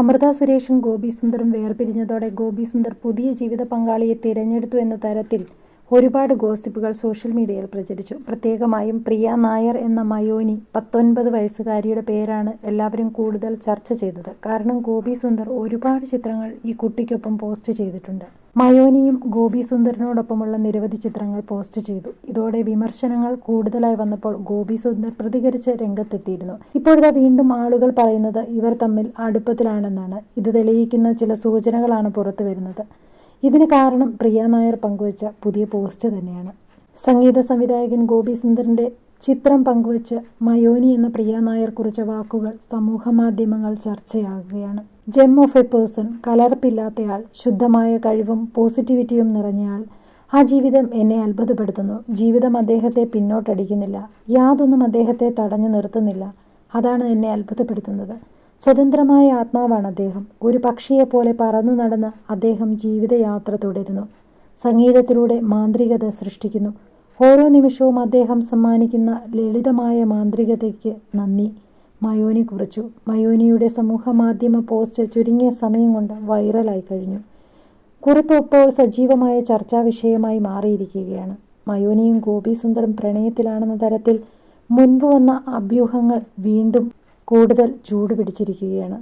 അമൃത സുരേഷും ഗോപി സുന്ദറും വേർപിരിഞ്ഞതോടെ ഗോപി സുന്ദർ പുതിയ ജീവിത പങ്കാളിയെ തിരഞ്ഞെടുത്തു എന്ന തരത്തിൽ ഒരുപാട് ഗോസിപ്പുകൾ സോഷ്യൽ മീഡിയയിൽ പ്രചരിച്ചു. പ്രത്യേകമായും പ്രിയ നായർ എന്ന മയോനി 19 വയസ്സുകാരിയുടെ പേരാണ് എല്ലാവരും കൂടുതൽ ചർച്ച ചെയ്തത്. കാരണം ഗോപി സുന്ദർ ഒരുപാട് ചിത്രങ്ങൾ ഈ കുട്ടിക്കൊപ്പം പോസ്റ്റ് ചെയ്തിട്ടുണ്ട്. മയോനിയും ഗോപി സുന്ദറിനോടൊപ്പമുള്ള നിരവധി ചിത്രങ്ങൾ പോസ്റ്റ് ചെയ്തു. ഇതോടെ വിമർശനങ്ങൾ കൂടുതലായി വന്നപ്പോൾ ഗോപി സുന്ദർ പ്രതികരിച്ച് രംഗത്തെത്തിയിരുന്നു. ഇപ്പോഴത്തെ വീണ്ടും ആളുകൾ പറയുന്നത് ഇവർ തമ്മിൽ അടുപ്പത്തിലാണെന്നാണ്. ഇത് തെളിയിക്കുന്ന ചില സൂചനകളാണ് പുറത്തു വരുന്നത്. ഇതിന് കാരണം പ്രിയ നായർ പങ്കുവച്ച പുതിയ പോസ്റ്റ് തന്നെയാണ്. സംഗീത സംവിധായകൻ ഗോപി സുന്ദറിന്റെ ചിത്രം പങ്കുവച്ച് മയോനി എന്ന പ്രിയ നായർ കുറിച്ച വാക്കുകൾ സമൂഹ മാധ്യമങ്ങൾ ചർച്ചയാകുകയാണ്. ജെം ഓഫ് എ പേഴ്സൺ, കലർപ്പില്ലാത്തയാൾ, ശുദ്ധമായ കഴിവും പോസിറ്റിവിറ്റിയും നിറഞ്ഞയാൾ. ആ ജീവിതം എന്നെ അത്ഭുതപ്പെടുത്തുന്നു. ജീവിതം അദ്ദേഹത്തെ പിന്നോട്ടടിക്കുന്നില്ല, യാതൊന്നും അദ്ദേഹത്തെ തടഞ്ഞു നിർത്തുന്നില്ല. അതാണ് എന്നെ അത്ഭുതപ്പെടുത്തുന്നത്. സ്വതന്ത്രമായ ആത്മാവാണ് അദ്ദേഹം. ഒരു പക്ഷിയെപ്പോലെ പറന്നു നടന്ന് അദ്ദേഹം ജീവിതയാത്ര തുടരുന്നു. സംഗീതത്തിലൂടെ മാന്ത്രികത സൃഷ്ടിക്കുന്നു. ഓരോ നിമിഷവും അദ്ദേഹം സമ്മാനിക്കുന്ന ലളിതമായ മാന്ത്രികതയ്ക്ക് നന്ദി, മയോനി കുറിച്ചു. മയോനിയുടെ സമൂഹ മാധ്യമ പോസ്റ്റ് ചുരുങ്ങിയ സമയം കൊണ്ട് വൈറലായി കഴിഞ്ഞു. കുറിപ്പ് ഇപ്പോൾ സജീവമായ ചർച്ചാ വിഷയമായി മാറിയിരിക്കുകയാണ്. മയോനിയും ഗോപി സുന്ദറും പ്രണയത്തിലാണെന്ന തരത്തിൽ മുൻപ് വന്ന അഭ്യൂഹങ്ങൾ വീണ്ടും കൂടുതൽ ചൂടുപിടിച്ചിരിക്കുകയാണ്.